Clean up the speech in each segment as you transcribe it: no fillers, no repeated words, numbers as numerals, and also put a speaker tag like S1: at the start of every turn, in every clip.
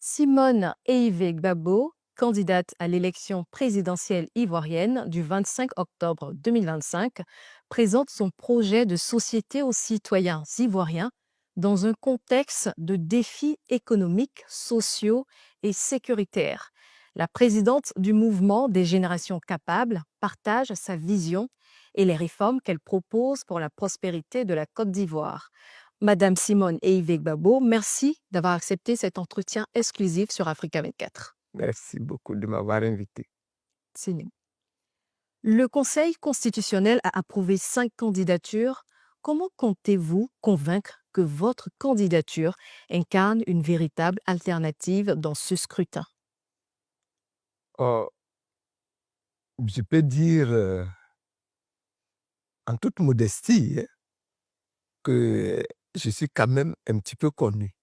S1: Simone Eive Gbagbo, candidate à l'élection présidentielle ivoirienne du 25 octobre 2025, présente son projet de société aux citoyens ivoiriens dans un contexte de défis économiques, sociaux et sécuritaires. La présidente du mouvement des générations capables partage sa vision et les réformes qu'elle propose pour la prospérité de la Côte d'Ivoire. Madame Simone Eive Gbagbo, merci d'avoir accepté cet entretien exclusif sur Africa 24.
S2: Merci beaucoup de m'avoir invité.
S1: C'est nous. Le Conseil constitutionnel a approuvé 5 candidatures. Comment comptez-vous convaincre que votre candidature incarne une véritable alternative dans ce scrutin?
S2: Oh, je peux dire en toute modestie que je suis quand même un petit peu connu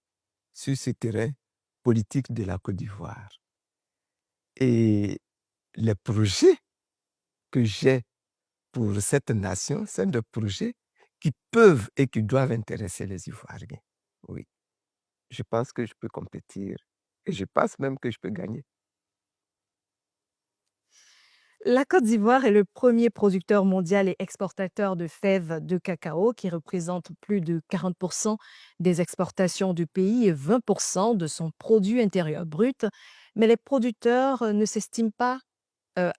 S2: sur ce terrain politique de la Côte d'Ivoire. Et les projets que j'ai pour cette nation, c'est des projets qui peuvent et qui doivent intéresser les Ivoiriens. Oui, je pense que je peux compétir et je pense même que je peux gagner.
S1: La Côte d'Ivoire est le premier producteur mondial et exportateur de fèves de cacao qui représente plus de 40% des exportations du pays et 20% de son produit intérieur brut. Mais les producteurs ne s'estiment pas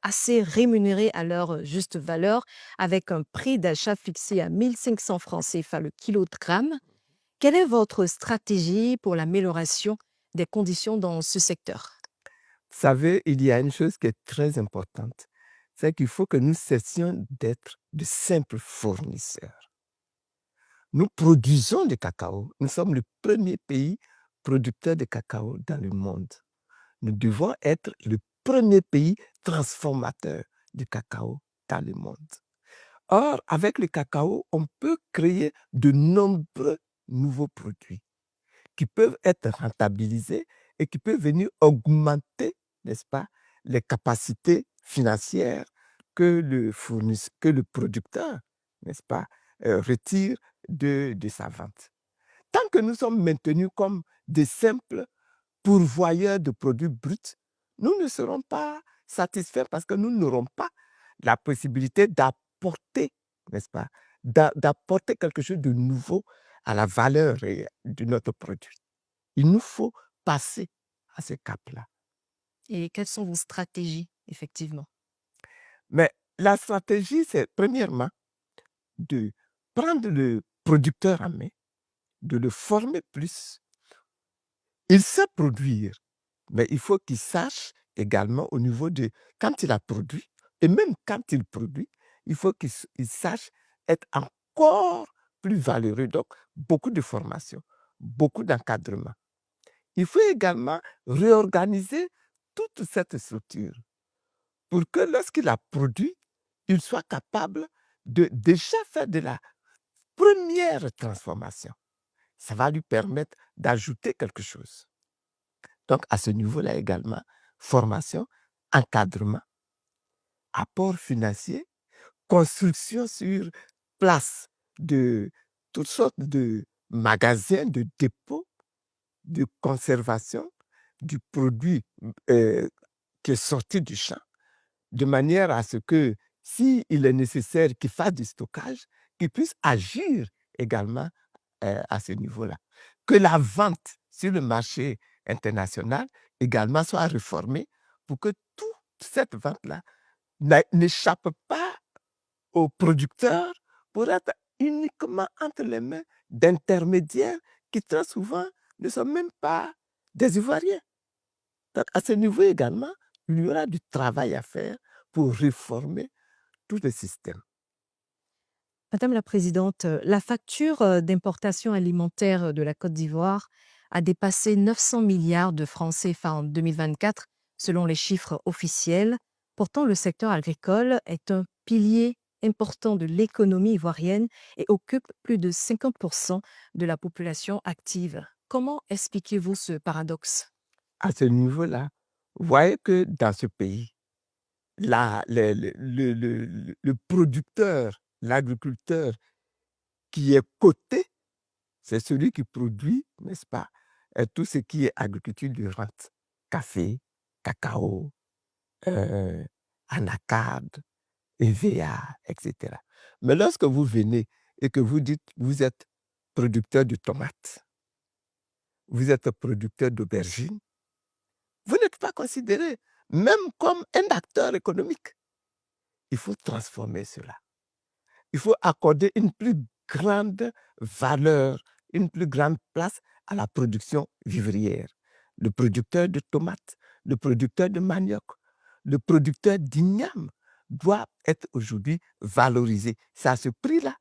S1: assez rémunérés à leur juste valeur, avec un prix d'achat fixé à 1500 francs CFA le kilogramme. Quelle est votre stratégie pour l'amélioration des conditions dans ce secteur?
S2: Vous savez, il y a une chose qui est très importante, c'est qu'il faut que nous cessions d'être de simples fournisseurs. Nous produisons du cacao. Nous sommes le premier pays producteur de cacao dans le monde. Nous devons être le premier pays transformateur du cacao dans le monde. Or, avec le cacao, on peut créer de nombreux nouveaux produits qui peuvent être rentabilisés et qui peuvent venir augmenter, n'est-ce pas, les capacités financières que le producteur, n'est-ce pas, retire de sa vente. Tant que nous sommes maintenus comme des simples pourvoyeurs de produits bruts, nous ne serons pas satisfaits parce que nous n'aurons pas la possibilité d'apporter, n'est-ce pas, d'apporter quelque chose de nouveau à la valeur de notre produit. Il nous faut passer à ce cap-là.
S1: Et quelles sont vos stratégies, effectivement?
S2: Mais la stratégie, c'est premièrement de prendre le producteur en main, de le former plus. Il sait produire, mais il faut qu'il sache également au niveau de quand il a produit, et même quand il produit, il faut il sache être encore plus valeureux. Donc, beaucoup de formation, beaucoup d'encadrement. Il faut également réorganiser toute cette structure pour que lorsqu'il a produit, il soit capable de déjà faire de la première transformation. Ça va lui permettre d'ajouter quelque chose. Donc, à ce niveau-là également, formation, encadrement, apport financier, construction sur place de toutes sortes de magasins, de dépôts, de conservation du produit qui est sorti du champ, de manière à ce que, s'il est nécessaire qu'il fasse du stockage, qu'il puisse agir également à ce niveau-là. Que la vente sur le marché international également soit réformée pour que toute cette vente-là n'échappe pas aux producteurs pour être uniquement entre les mains d'intermédiaires qui très souvent ne sont même pas des Ivoiriens. Donc à ce niveau également, il y aura du travail à faire pour réformer tout le système.
S1: Madame la présidente, la facture d'importation alimentaire de la Côte d'Ivoire a dépassé 900 milliards de francs CFA en 2024, selon les chiffres officiels. Pourtant, le secteur agricole est un pilier important de l'économie ivoirienne et occupe plus de 50% de la population active. Comment expliquez-vous ce paradoxe?
S2: À ce niveau-là, vous voyez que dans ce pays, le producteur, l'agriculteur qui est coté, c'est celui qui produit, n'est-ce pas, tout ce qui est agriculture de rente, café, cacao, anacarde, EVA, etc. Mais lorsque vous venez et que vous dites vous êtes producteur de tomates, vous êtes producteur d'aubergines, vous n'êtes pas considéré même comme un acteur économique. Il faut transformer cela. Il faut accorder une plus grande valeur, une plus grande place à la production vivrière. Le producteur de tomates, le producteur de manioc, le producteur d'igname doit être aujourd'hui valorisé. C'est à ce prix-là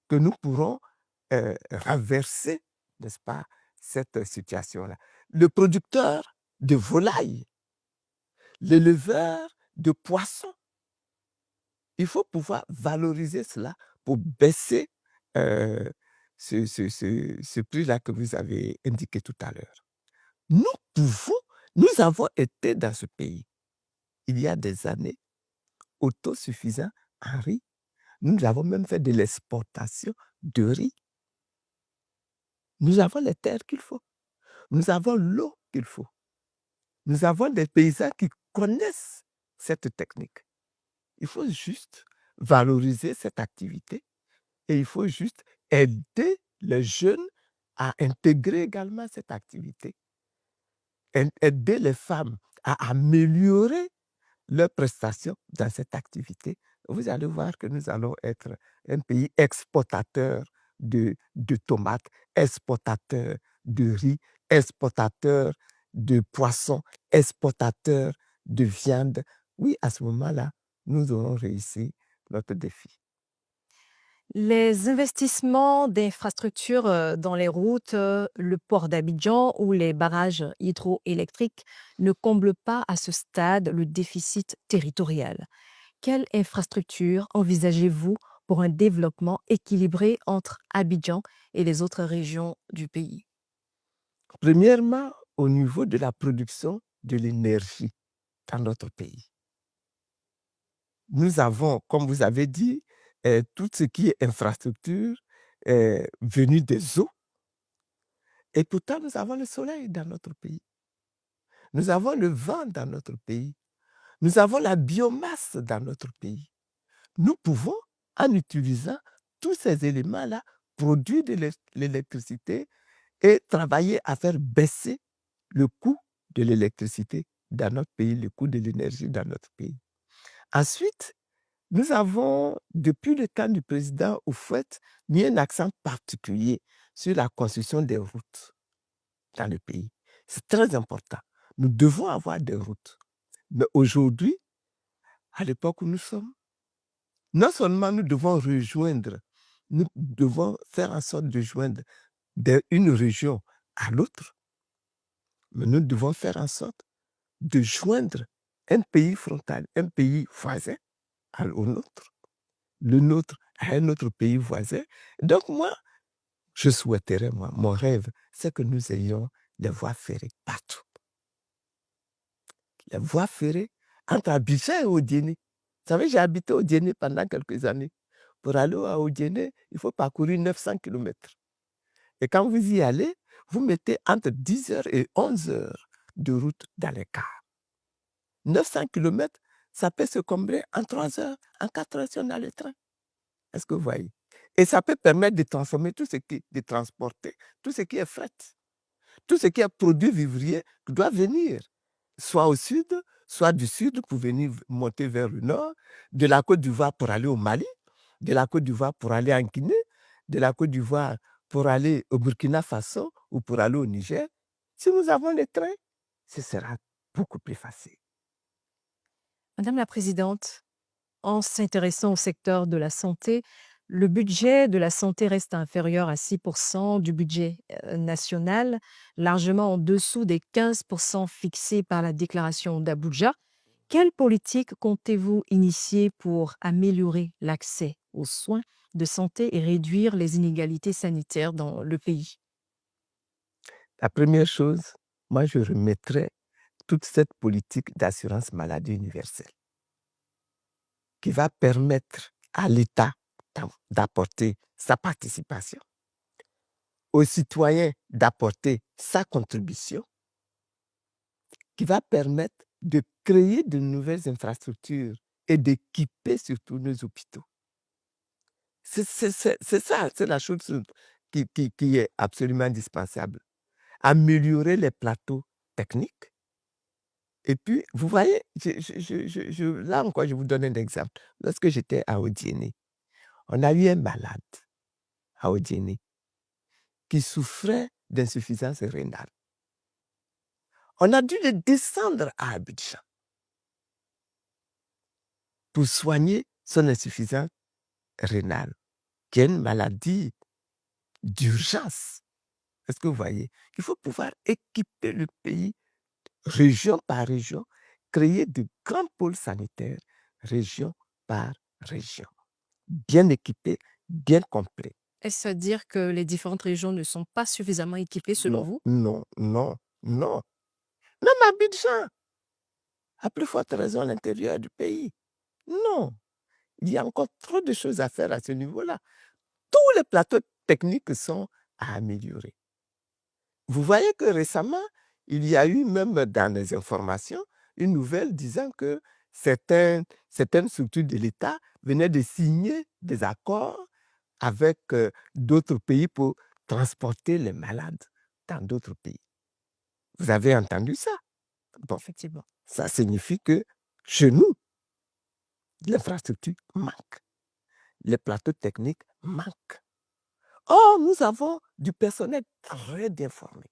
S2: que nous pourrons renverser, n'est-ce pas, cette situation-là. Le producteur de volailles, l'éleveur de poissons, il faut pouvoir valoriser cela pour baisser ce prix-là que vous avez indiqué tout à l'heure. Nous pouvons, nous avons été dans ce pays, il y a des années, autosuffisants en riz. Nous avons même fait de l'exportation de riz. Nous avons les terres qu'il faut. Nous avons l'eau qu'il faut. Nous avons des paysans qui connaissent cette technique. Il faut juste valoriser cette activité et il faut juste aider les jeunes à intégrer également cette activité, aider les femmes à améliorer leurs prestations dans cette activité. Vous allez voir que nous allons être un pays exportateur de tomates, exportateur de riz, exportateur de poissons, exportateur de viande. Oui, à ce moment-là, nous aurons réussi notre défi.
S1: Les investissements d'infrastructures dans les routes, le port d'Abidjan ou les barrages hydroélectriques ne comblent pas à ce stade le déficit territorial. Quelle infrastructure envisagez-vous pour un développement équilibré entre Abidjan et les autres régions du pays?
S2: Premièrement, au niveau de la production de l'énergie dans notre pays. Nous avons, comme vous avez dit, tout ce qui est infrastructure venu des eaux. Et pourtant, nous avons le soleil dans notre pays. Nous avons le vent dans notre pays. Nous avons la biomasse dans notre pays. Nous pouvons, en utilisant tous ces éléments-là, produire de l'électricité et travailler à faire baisser le coût de l'électricité dans notre pays, le coût de l'énergie dans notre pays. Ensuite, nous avons, depuis le temps du président Houphouët, mis un accent particulier sur la construction des routes dans le pays. C'est très important. Nous devons avoir des routes. Mais aujourd'hui, à l'époque où nous sommes, non seulement nous devons rejoindre, nous devons faire en sorte de joindre une région à l'autre, mais nous devons faire en sorte de joindre un pays frontal, un pays voisin au nôtre, le nôtre à un autre pays voisin. Donc moi, je souhaiterais, mon rêve, c'est que nous ayons des voies ferrées partout. Les voies ferrées entre Abidjan et Odiéné. Vous savez, j'ai habité Odiéné pendant quelques années. Pour aller à Odiéné, il faut parcourir 900 km. Et quand vous y allez, vous mettez entre 10 heures et 11 heures de route dans les cars. 900 km, ça peut se combler en 3 heures, en 4 heures si on a le train. Est-ce que vous voyez? Et ça peut permettre de transformer de transporter tout ce qui est fret, tout ce qui est produit vivrier qui doit venir, soit au sud, soit du sud pour venir monter vers le nord, de la Côte d'Ivoire pour aller au Mali, de la Côte d'Ivoire pour aller en Guinée, de la Côte d'Ivoire pour aller au Burkina Faso ou pour aller au Niger. Si nous avons les trains, ce sera beaucoup plus facile.
S1: Madame la Présidente, en s'intéressant au secteur de la santé, le budget de la santé reste inférieur à 6% du budget national, largement en dessous des 15% fixés par la déclaration d'Abuja. Quelle politique comptez-vous initier pour améliorer l'accès aux soins de santé et réduire les inégalités sanitaires dans le pays?
S2: La première chose, moi je remettrais toute cette politique d'assurance maladie universelle qui va permettre à l'État d'apporter sa participation, aux citoyens d'apporter sa contribution qui va permettre de créer de nouvelles infrastructures et d'équiper surtout nos hôpitaux. C'est ça, c'est la chose qui est absolument indispensable. Améliorer les plateaux techniques. Et puis, vous voyez, là encore, je vous donne un exemple. Lorsque j'étais à Odiéné, on a eu un malade à Odiéné qui souffrait d'insuffisance rénale. On a dû le descendre à Abidjan pour soigner son insuffisance rénale, qui est une maladie d'urgence. Est-ce que vous voyez? Il faut pouvoir équiper le pays région par région, créer de grands pôles sanitaires, région par région, bien équipés, bien complets.
S1: Est-ce à dire que les différentes régions ne sont pas suffisamment équipées selon
S2: Non,
S1: vous?
S2: non, non, non. Même Abidjan, à plus forte raison à l'intérieur du pays. Non, il y a encore trop de choses à faire à ce niveau-là. Tous les plateaux techniques sont à améliorer. Vous voyez que récemment, il y a eu même dans les informations une nouvelle disant que certaines structures de l'État venaient de signer des accords avec d'autres pays pour transporter les malades dans d'autres pays. Vous avez entendu ça? Bon,
S1: Effectivement.
S2: ça signifie que chez nous, l'infrastructure manque, les plateaux techniques manquent. Or, nous avons du personnel très bien formé.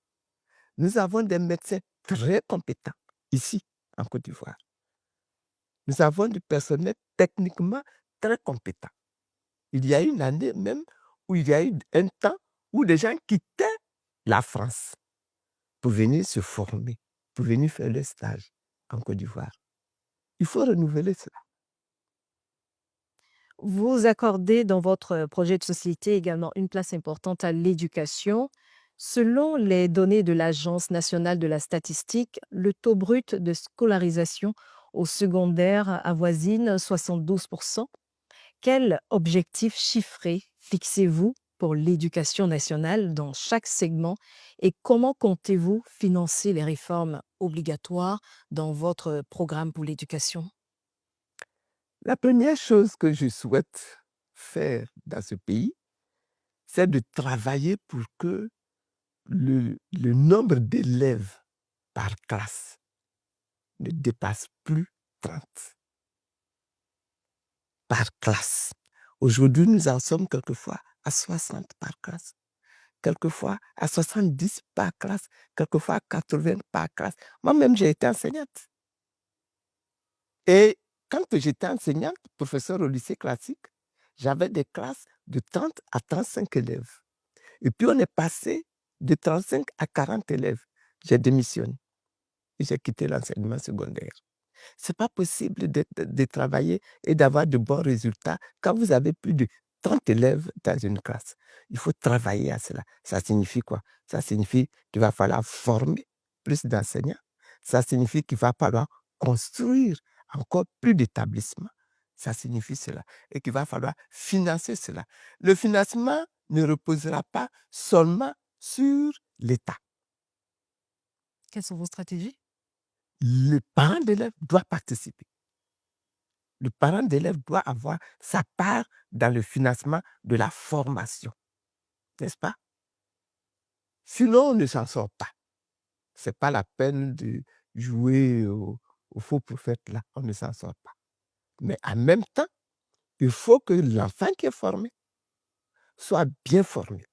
S2: Nous avons des médecins très compétents ici, en Côte d'Ivoire. Nous avons du personnel techniquement très compétent. Il y a une année même où il y a eu un temps où les gens quittaient la France pour venir se former, pour venir faire le stage en Côte d'Ivoire. Il faut renouveler cela.
S1: Vous accordez dans votre projet de société également une place importante à l'éducation. Selon les données de l'Agence nationale de la statistique, le taux brut de scolarisation au secondaire avoisine 72%. Quel objectif chiffré fixez-vous pour l'éducation nationale dans chaque segment et comment comptez-vous financer les réformes obligatoires dans votre programme pour l'éducation?
S2: La première chose que je souhaite faire dans ce pays, c'est de travailler pour que le nombre d'élèves par classe ne dépasse plus 30 par classe. Aujourd'hui, nous en sommes quelquefois à 60 par classe, quelquefois à 70 par classe, quelquefois à 80 par classe. Moi-même, j'ai été enseignante. Et quand j'étais enseignante, professeur au lycée classique, j'avais des classes de 30 à 35 élèves. Et puis, on est passé de 35 à 40 élèves. J'ai démissionné et j'ai quitté l'enseignement secondaire. Ce n'est pas possible de travailler et d'avoir de bons résultats quand vous avez plus de 30 élèves dans une classe. Il faut travailler à cela. Ça signifie quoi? Ça signifie qu'il va falloir former plus d'enseignants. Ça signifie qu'il va falloir construire encore plus d'établissements. Ça signifie cela. Et qu'il va falloir financer cela. Le financement ne reposera pas seulement sur l'État.
S1: Quelles sont vos stratégies?
S2: Le parent d'élève doit participer. Le parent d'élève doit avoir sa part dans le financement de la formation, n'est-ce pas? Sinon, on ne s'en sort pas. Ce n'est pas la peine de jouer au faux prophète là, on ne s'en sort pas. Mais en même temps, il faut que l'enfant qui est formé soit bien formé.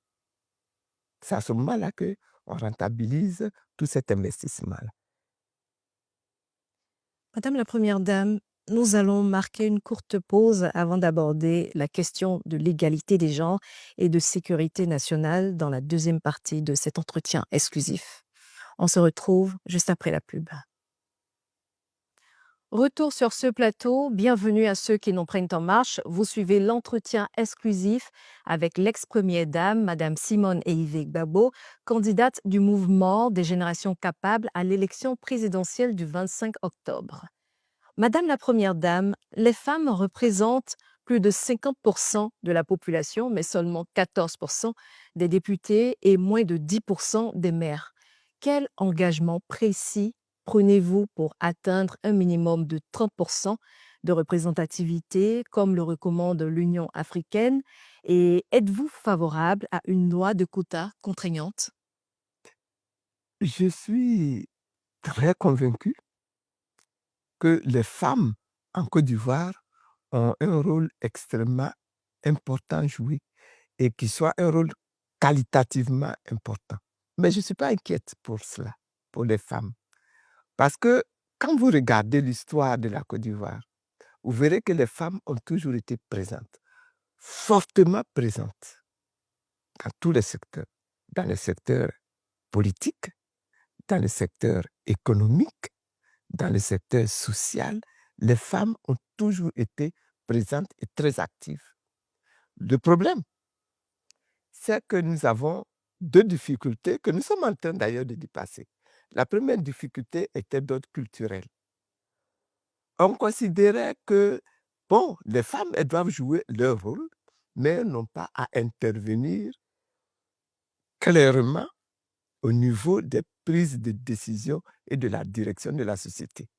S2: C'est à ce moment-là qu'on rentabilise tout cet investissement-là.
S1: Madame la Première Dame, nous allons marquer une courte pause avant d'aborder la question de l'égalité des genres et de sécurité nationale dans la deuxième partie de cet entretien exclusif. On se retrouve juste après la pub. Retour sur ce plateau, bienvenue à ceux qui nous prennent en marche. Vous suivez l'entretien exclusif avec l'ex-première dame, Madame Simone Ehivé Gbagbo, candidate du mouvement des générations capables à l'élection présidentielle du 25 octobre. Madame la Première Dame, les femmes représentent plus de 50% de la population, mais seulement 14% des députés et moins de 10% des maires. Quel engagement précis prenez-vous pour atteindre un minimum de 30% de représentativité, comme le recommande l'Union africaine? Et êtes-vous favorable à une loi de quotas contraignante?
S2: Je suis très convaincu que les femmes en Côte d'Ivoire ont un rôle extrêmement important à jouer et qui soit un rôle qualitativement important. Mais je ne suis pas inquiète pour cela, pour les femmes. Parce que quand vous regardez l'histoire de la Côte d'Ivoire, vous verrez que les femmes ont toujours été présentes, fortement présentes dans tous les secteurs, dans le secteur politique, dans le secteur économique, dans le secteur social. Les femmes ont toujours été présentes et très actives. Le problème, c'est que nous avons deux difficultés que nous sommes en train d'ailleurs de dépasser. La première difficulté était d'ordre culturel. On considérait que, bon, les femmes, elles doivent jouer leur rôle, mais elles n'ont pas à intervenir clairement au niveau des prises de décision et de la direction de la société.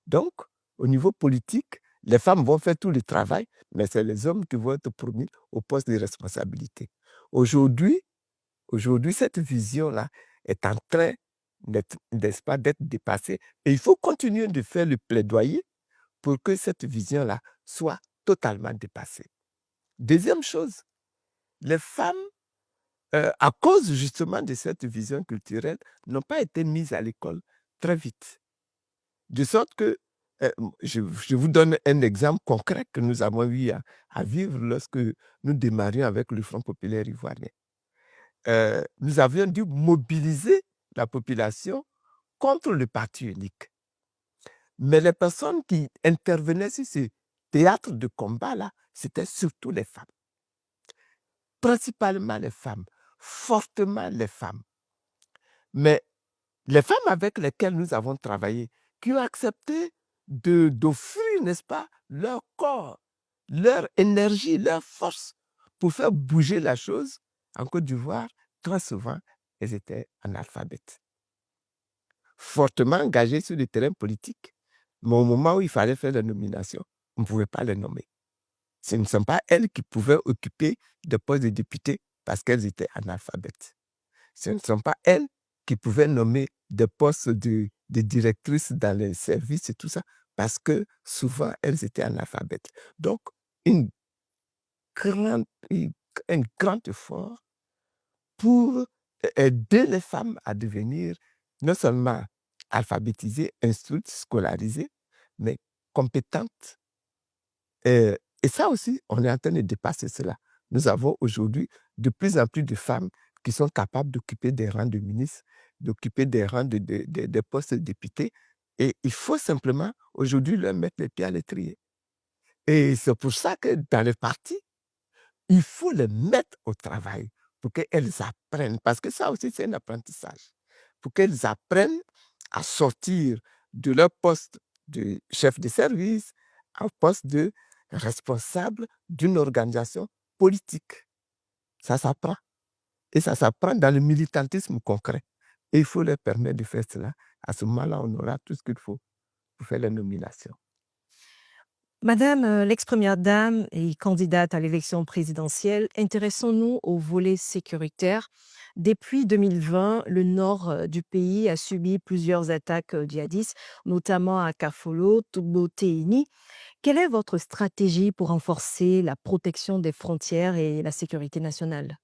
S2: Donc, au niveau politique, les femmes vont faire tout le travail, mais c'est les hommes qui vont être promis au poste de responsabilité. Aujourd'hui, cette vision-là est en train n'est-ce pas, d'être dépassée. Et il faut continuer de faire le plaidoyer pour que cette vision-là soit totalement dépassée. Deuxième chose, les femmes, à cause justement de cette vision culturelle, n'ont pas été mises à l'école très vite. De sorte que, je vous donne un exemple concret que nous avons eu à vivre lorsque nous démarrions avec le Front populaire ivoirien. Nous avions dû mobiliser la population contre le parti unique. Mais les personnes qui intervenaient sur ce théâtre de combat-là, c'était surtout les femmes. Principalement les femmes, fortement les femmes. Mais les femmes avec lesquelles nous avons travaillé, qui ont accepté d'offrir, n'est-ce pas, leur corps, leur énergie, leur force pour faire bouger la chose, en Côte d'Ivoire, très souvent, elles étaient analphabètes. Fortement engagées sur le terrain politique, mais au moment où il fallait faire la nomination, on ne pouvait pas les nommer. Ce ne sont pas elles qui pouvaient occuper des postes de députés parce qu'elles étaient analphabètes. Ce ne sont pas elles qui pouvaient nommer des postes de directrices dans les services et tout ça, parce que souvent, elles étaient analphabètes. Donc, un grand effort pour aider les femmes à devenir non seulement alphabétisées, instruites, scolarisées, mais compétentes. Et ça aussi, on est en train de dépasser cela. Nous avons aujourd'hui de plus en plus de femmes qui sont capables d'occuper des rangs de ministres, d'occuper des rangs des postes de députés. Et il faut simplement aujourd'hui leur mettre les pieds à l'étrier. Et c'est pour ça que dans les partis, il faut les mettre au travail pour qu'elles apprennent. Parce que ça aussi, c'est un apprentissage. Pour qu'elles apprennent à sortir de leur poste de chef de service au poste de responsable d'une organisation politique. Ça s'apprend. Et ça s'apprend dans le militantisme concret. Et il faut leur permettre de faire cela. À ce moment-là, on aura tout ce qu'il faut pour faire la nomination.
S1: Madame l'ex-première dame et candidate à l'élection présidentielle, intéressons-nous au volet sécuritaire. Depuis 2020, le nord du pays a subi plusieurs attaques djihadistes, notamment à Kafolo, Toubou-Téini. Quelle est votre stratégie pour renforcer la protection des frontières et la sécurité nationale?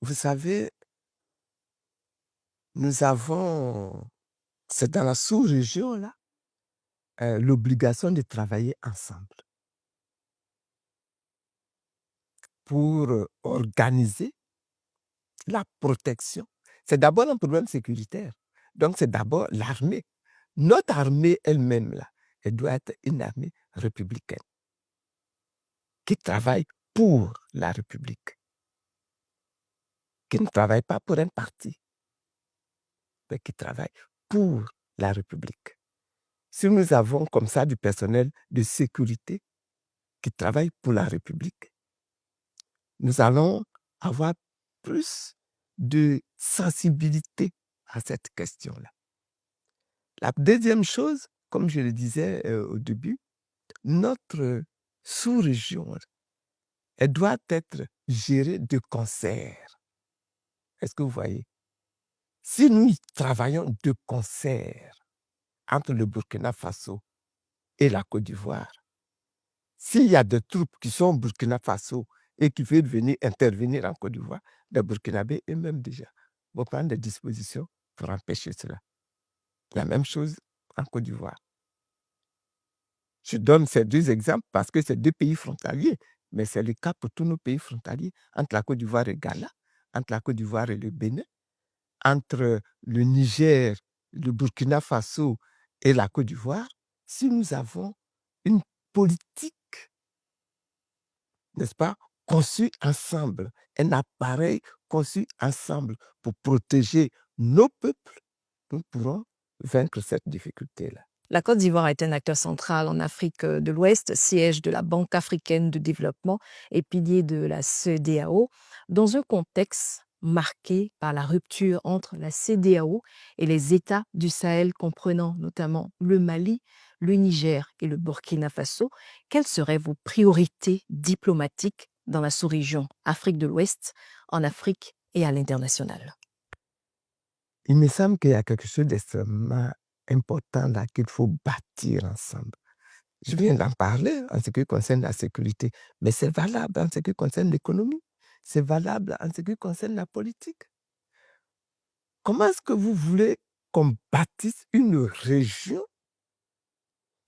S2: Vous savez, nous avons, c'est dans la sous-région, là, l'obligation de travailler ensemble pour organiser la protection. C'est d'abord un problème sécuritaire. Donc, c'est d'abord l'armée. Notre armée elle-même, là, elle doit être une armée républicaine qui travaille pour la République, qui ne travaille pas pour un parti, mais qui travaille pour la République. Si nous avons comme ça du personnel de sécurité qui travaille pour la République, nous allons avoir plus de sensibilité à cette question-là. La deuxième chose, comme je le disais au début, notre sous-région, elle doit être gérée de concert. Est-ce que vous voyez? Si nous travaillons de concert entre le Burkina Faso et la Côte d'Ivoire, s'il y a des troupes qui sont au Burkina Faso et qui veulent venir intervenir en Côte d'Ivoire, les Burkinabés eux-mêmes déjà vont prendre des dispositions pour empêcher cela. La même chose en Côte d'Ivoire. Je donne ces deux exemples parce que c'est deux pays frontaliers, mais c'est le cas pour tous nos pays frontaliers, entre la Côte d'Ivoire et Ghana, entre la Côte d'Ivoire et le Bénin, entre le Niger, le Burkina Faso et la Côte d'Ivoire. Si nous avons une politique, n'est-ce pas, conçue ensemble, un appareil conçu ensemble pour protéger nos peuples, nous pourrons vaincre cette difficulté-là.
S1: La Côte d'Ivoire est un acteur central en Afrique de l'Ouest, siège de la Banque africaine de développement et pilier de la CEDEAO, dans un contexte marqué par la rupture entre la CEDEAO et les États du Sahel comprenant notamment le Mali, le Niger et le Burkina Faso. Quelles seraient vos priorités diplomatiques dans la sous-région Afrique de l'Ouest, en Afrique et à l'international?
S2: Il me semble qu'il y a quelque chose d'extrêmement important là qu'il faut bâtir ensemble. Je viens d'en parler en ce qui concerne la sécurité, mais c'est valable en ce qui concerne l'économie, c'est valable en ce qui concerne la politique. Comment est-ce que vous voulez qu'on bâtisse une région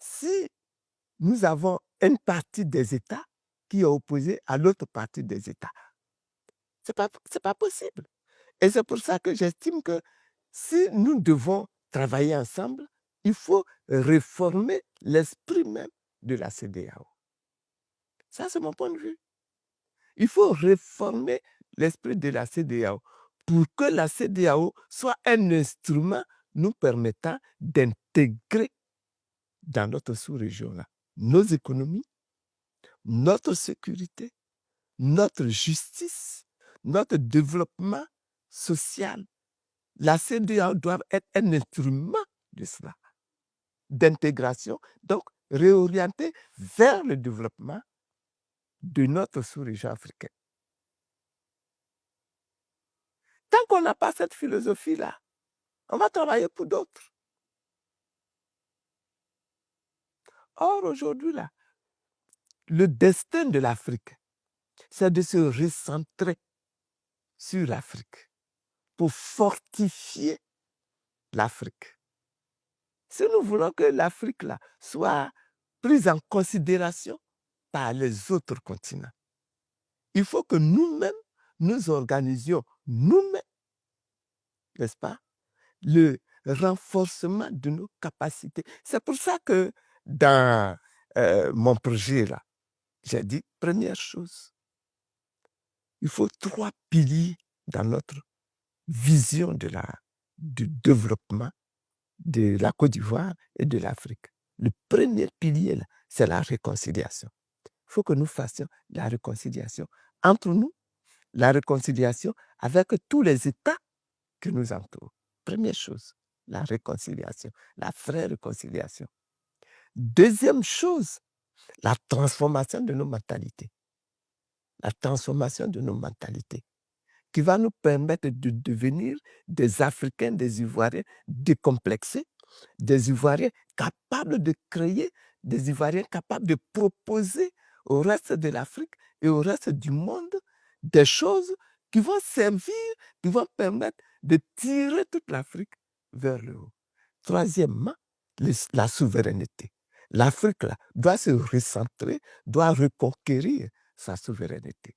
S2: si nous avons une partie des États qui est opposée à l'autre partie des États? C'est pas possible. Et c'est pour ça que j'estime que si nous devons travailler ensemble, il faut réformer l'esprit même de la CEDEAO. Ça, c'est mon point de vue. Il faut réformer l'esprit de la CEDEAO pour que la CEDEAO soit un instrument nous permettant d'intégrer dans notre sous-région-là nos économies, notre sécurité, notre justice, notre développement social. La CEDEAO doit être un instrument de cela, d'intégration, donc réorienté vers le développement de notre sous-région africaine. Tant qu'on n'a pas cette philosophie-là, on va travailler pour d'autres. Or, aujourd'hui, là, le destin de l'Afrique, c'est de se recentrer sur l'Afrique pour fortifier l'Afrique. Si nous voulons que l'Afrique là, soit prise en considération par les autres continents, il faut que nous-mêmes, nous organisions nous-mêmes, n'est-ce pas, le renforcement de nos capacités. C'est pour ça que dans mon projet, là, j'ai dit, première chose, il faut 3 piliers dans notre vision du développement de la Côte d'Ivoire et de l'Afrique. Le premier pilier, là, c'est la réconciliation. Il faut que nous fassions la réconciliation entre nous, la réconciliation avec tous les États qui nous entourent. Première chose, la réconciliation, la vraie réconciliation. Deuxième chose, la transformation de nos mentalités. La transformation de nos mentalités qui va nous permettre de devenir des Africains, des Ivoiriens décomplexés, des Ivoiriens capables de créer, des Ivoiriens capables de proposer au reste de l'Afrique et au reste du monde des choses qui vont servir, qui vont permettre de tirer toute l'Afrique vers le haut. Troisièmement, la souveraineté. L'Afrique là, doit se recentrer, doit reconquérir sa souveraineté.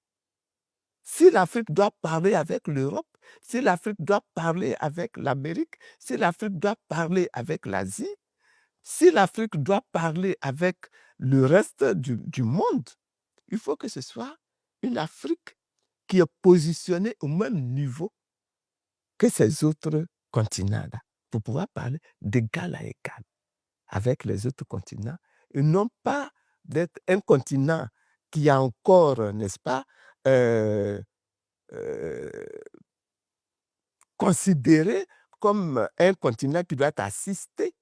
S2: Si l'Afrique doit parler avec l'Europe, si l'Afrique doit parler avec l'Amérique, si l'Afrique doit parler avec l'Asie, si l'Afrique doit parler avec le reste du monde, il faut que ce soit une Afrique qui est positionnée au même niveau que ces autres continents-là, pour pouvoir parler d'égal à égal avec les autres continents, et non pas d'être un continent qui a encore, n'est-ce pas, euh, considéré comme un continent qui doit être assisté,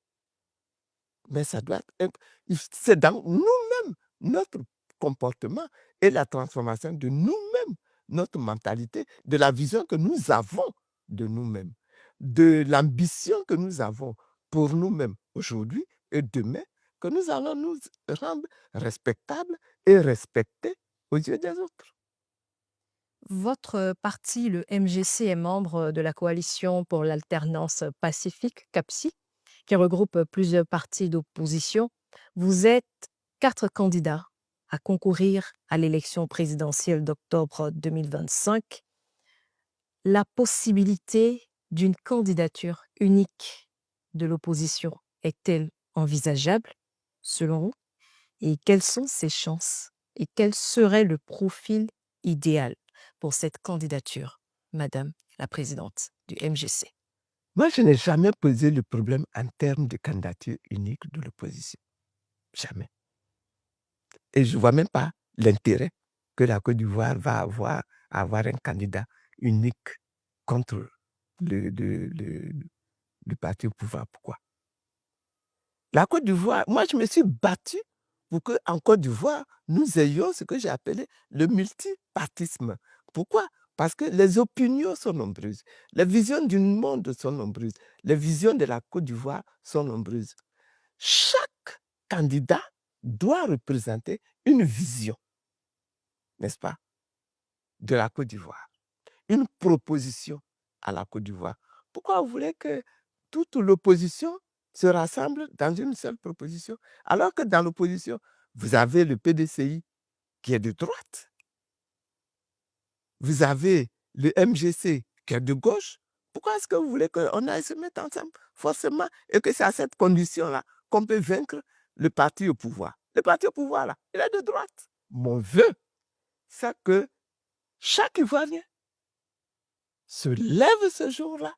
S2: mais ça doit être c'est dans nous-mêmes, notre comportement et la transformation de nous-mêmes, notre mentalité, de la vision que nous avons de nous-mêmes, de l'ambition que nous avons pour nous-mêmes aujourd'hui et demain, que nous allons nous rendre respectables et respectés aux yeux des autres.
S1: Votre parti, le MGC, est membre de la coalition pour l'alternance pacifique, CAPSI, qui regroupe plusieurs partis d'opposition. Vous êtes 4 candidats à concourir à l'élection présidentielle d'octobre 2025. La possibilité d'une candidature unique de l'opposition est-elle envisageable, selon vous? Et quelles sont ses chances? Et quel serait le profil idéal pour cette candidature, Madame la présidente du MGC?
S2: Moi, je n'ai jamais posé le problème en termes de candidature unique de l'opposition. Jamais. Et je ne vois même pas l'intérêt que la Côte d'Ivoire va avoir à avoir un candidat unique contre le parti au pouvoir. Pourquoi? La Côte d'Ivoire, moi, je me suis battu pour qu'en Côte d'Ivoire, nous ayons ce que j'ai appelé le multipartisme. Pourquoi? Parce que les opinions sont nombreuses, les visions du monde sont nombreuses, les visions de la Côte d'Ivoire sont nombreuses. Chaque candidat doit représenter une vision, n'est-ce pas, de la Côte d'Ivoire, une proposition à la Côte d'Ivoire. Pourquoi vous voulez que toute l'opposition se rassemble dans une seule proposition, alors que dans l'opposition, vous avez le PDCI qui est de droite, vous avez le MGC qui est de gauche. Pourquoi est-ce que vous voulez qu'on aille se mettre ensemble forcément et que c'est à cette condition-là qu'on peut vaincre le parti au pouvoir? Le parti au pouvoir, là, il est de droite. Mon vœu, c'est que chaque Ivoirien se lève ce jour-là,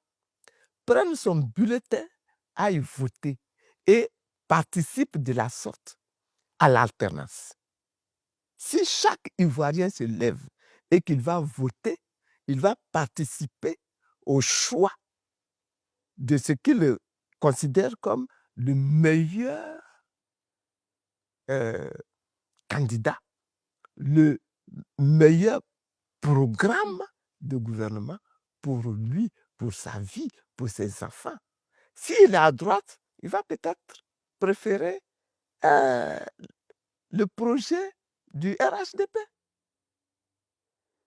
S2: prenne son bulletin, aille voter et participe de la sorte à l'alternance. Si chaque Ivoirien se lève et qu'il va voter, il va participer au choix de ce qu'il considère comme le meilleur candidat, le meilleur programme de gouvernement pour lui, pour sa vie, pour ses enfants. S'il est à droite, il va peut-être préférer le projet du RHDP.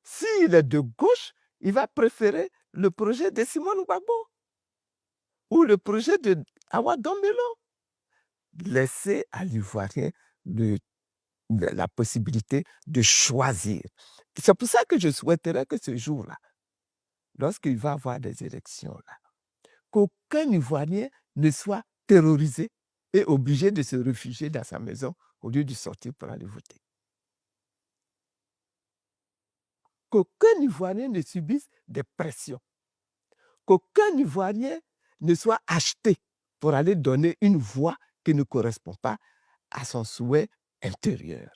S2: S'il est de gauche, il va préférer le projet de Simone Gbagbo ou le projet de Awa Dombelo. Laissez à l'Ivoirien la possibilité de choisir. C'est pour ça que je souhaiterais que ce jour-là, lorsqu'il va y avoir des élections, là, qu'aucun Ivoirien ne soit terrorisé et obligé de se réfugier dans sa maison au lieu de sortir pour aller voter. Qu'aucun Ivoirien ne subisse des pressions. Qu'aucun Ivoirien ne soit acheté pour aller donner une voix qui ne correspond pas à son souhait intérieur.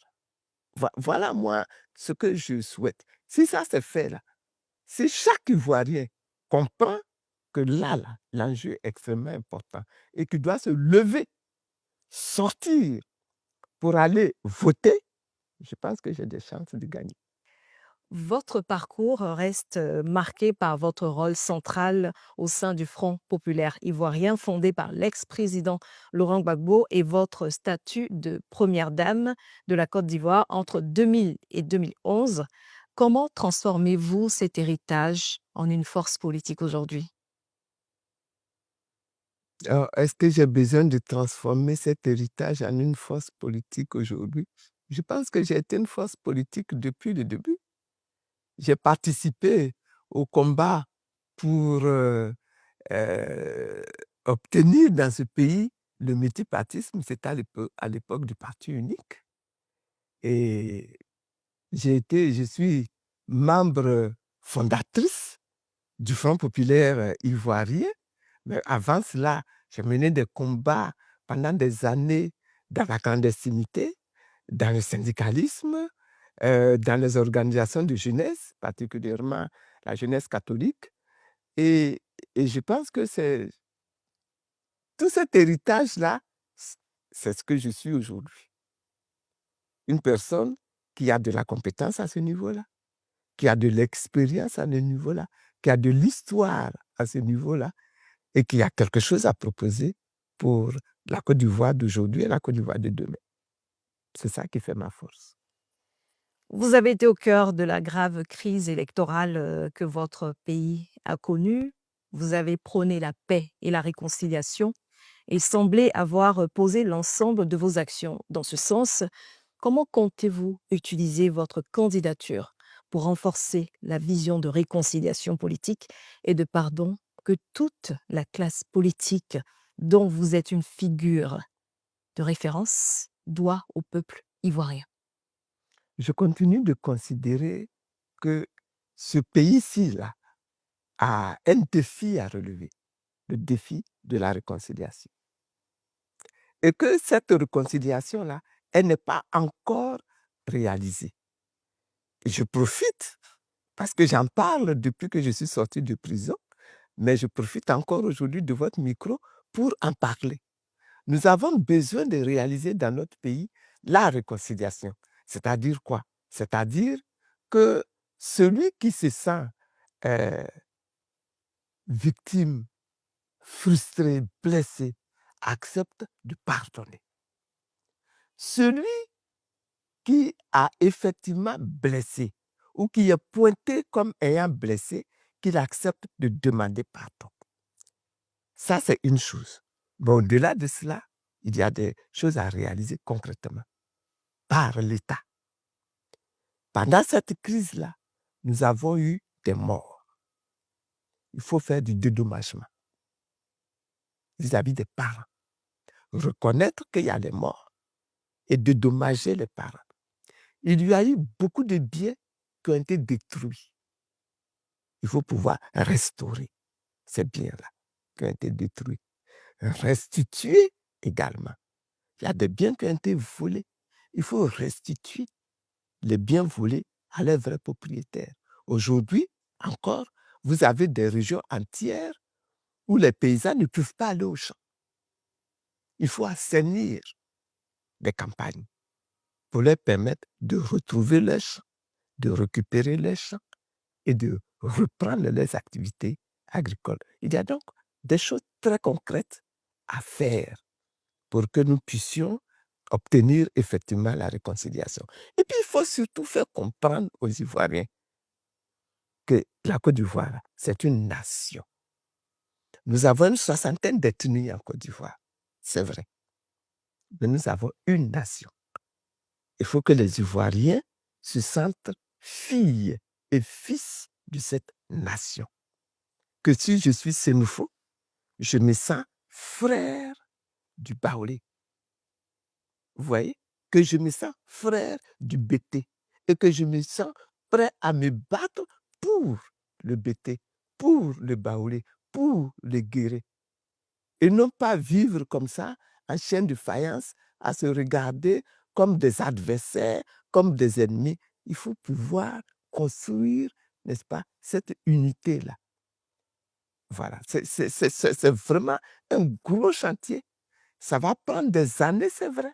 S2: Voilà, moi, ce que je souhaite. Si ça se fait, là, si chaque Ivoirien comprend que là, l'enjeu est extrêmement important et qu'il doit se lever, sortir pour aller voter, je pense que j'ai des chances de gagner.
S1: Votre parcours reste marqué par votre rôle central au sein du Front populaire ivoirien fondé par l'ex-président Laurent Gbagbo et votre statut de première dame de la Côte d'Ivoire entre 2000 et 2011. Comment transformez-vous cet héritage en une force politique aujourd'hui?
S2: Alors, est-ce que j'ai besoin de transformer cet héritage en une force politique aujourd'hui? Je pense que j'ai été une force politique depuis le début. J'ai participé au combat pour obtenir dans ce pays le multipartisme. C'était à l'époque du parti unique. Et je suis membre fondatrice du Front populaire ivoirien. Mais avant cela, j'ai mené des combats pendant des années dans la clandestinité, dans le syndicalisme, dans les organisations de jeunesse, particulièrement la jeunesse catholique. Et Et je pense que tout cet héritage-là, c'est ce que je suis aujourd'hui. Une personne qui a de la compétence à ce niveau-là, qui a de l'expérience à ce niveau-là, qui a de l'histoire à ce niveau-là et qui a quelque chose à proposer pour la Côte d'Ivoire d'aujourd'hui et la Côte d'Ivoire de demain. C'est ça qui fait ma force.
S1: Vous avez été au cœur de la grave crise électorale que votre pays a connue. Vous avez prôné la paix et la réconciliation et semblez avoir posé l'ensemble de vos actions dans ce sens. Comment comptez-vous utiliser votre candidature pour renforcer la vision de réconciliation politique et de pardon que toute la classe politique dont vous êtes une figure de référence doit au peuple ivoirien?
S2: Je continue de considérer que ce pays-ci là a un défi à relever, le défi de la réconciliation. Et que cette réconciliation-là, elle n'est pas encore réalisée. Et je profite, parce que j'en parle depuis que je suis sorti de prison, mais je profite encore aujourd'hui de votre micro pour en parler. Nous avons besoin de réaliser dans notre pays la réconciliation. C'est-à-dire quoi? C'est-à-dire que celui qui se sent euh, victime, frustré, blessé, accepte de pardonner. Celui qui a effectivement blessé ou qui est pointé comme ayant blessé, qu'il accepte de demander pardon. Ça, c'est une chose. Mais au-delà de cela, il y a des choses à réaliser concrètement par l'État. Pendant cette crise-là, nous avons eu des morts. Il faut faire du dédommagement vis-à-vis des parents. Reconnaître qu'il y a des morts et dédommager les parents. Il y a eu beaucoup de biens qui ont été détruits. Il faut pouvoir restaurer ces biens-là qui ont été détruits. Restituer également. Il y a des biens qui ont été volés. Il faut restituer les biens volés à leurs vrais propriétaires. Aujourd'hui, encore, vous avez des régions entières où les paysans ne peuvent pas aller au champ. Il faut assainir les campagnes pour leur permettre de retrouver leurs champs, de récupérer leurs champs et de reprendre leurs activités agricoles. Il y a donc des choses très concrètes à faire pour que nous puissions obtenir effectivement la réconciliation. Et puis, il faut surtout faire comprendre aux Ivoiriens que la Côte d'Ivoire, c'est une nation. Nous avons une soixantaine d'ethnies en Côte d'Ivoire, c'est vrai. Mais nous avons une nation. Il faut que les Ivoiriens se sentent filles et fils de cette nation. Que si je suis Sénoufo, je me sens frère du Baoulé. Vous voyez? Que je me sens frère du Bété et que je me sens prêt à me battre pour le Bété, pour le Baoulé, pour le Guéré. Et non pas vivre comme ça, en chaîne de faïence, à se regarder comme des adversaires, comme des ennemis. Il faut pouvoir construire, n'est-ce pas, cette unité-là. Voilà, c'est vraiment un gros chantier. Ça va prendre des années, c'est vrai,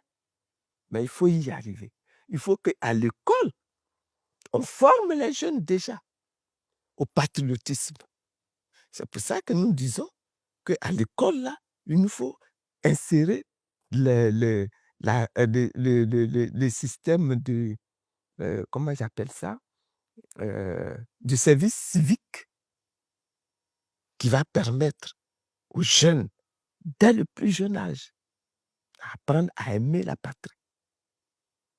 S2: mais il faut y arriver. Il faut qu'à l'école, on forme les jeunes déjà au patriotisme. C'est pour ça que nous disons qu'à l'école, là, il nous faut insérer le système de, comment j'appelle ça, du service civique qui va permettre aux jeunes, dès le plus jeune âge, à apprendre à aimer la patrie,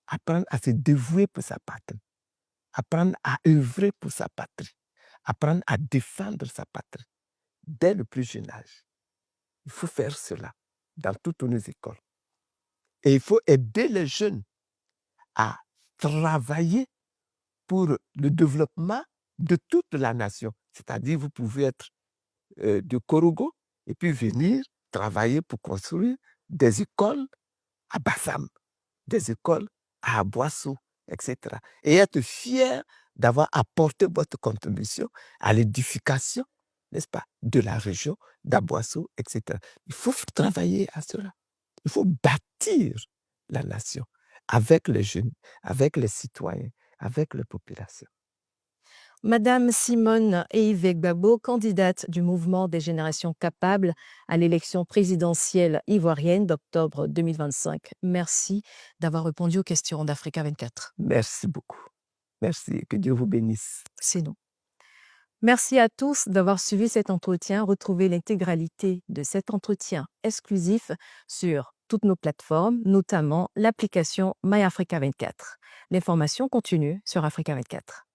S2: apprendre à se dévouer pour sa patrie, apprendre à œuvrer pour sa patrie, apprendre à défendre sa patrie, dès le plus jeune âge. Il faut faire cela dans toutes nos écoles. Et il faut aider les jeunes à travailler pour le développement de toute la nation. C'est-à-dire, vous pouvez être de Korogo et puis venir travailler pour construire des écoles à Bassam, des écoles à Boissou, etc. Et être fier d'avoir apporté votre contribution à l'édification n'est-ce pas, de la région, d'Aboissou, etc. Il faut travailler à cela. Il faut bâtir la nation avec les jeunes, avec les citoyens, avec les populations.
S1: Madame Simone Eivek-Babo, candidate du mouvement des générations capables à l'élection présidentielle ivoirienne d'octobre 2025. Merci d'avoir répondu aux questions d'Africa 24.
S2: Merci beaucoup. Merci. Que Dieu vous bénisse.
S1: C'est nous. Merci à tous d'avoir suivi cet entretien. Retrouvez l'intégralité de cet entretien exclusif sur toutes nos plateformes, notamment l'application MyAfrica 24. L'information continue sur Africa 24.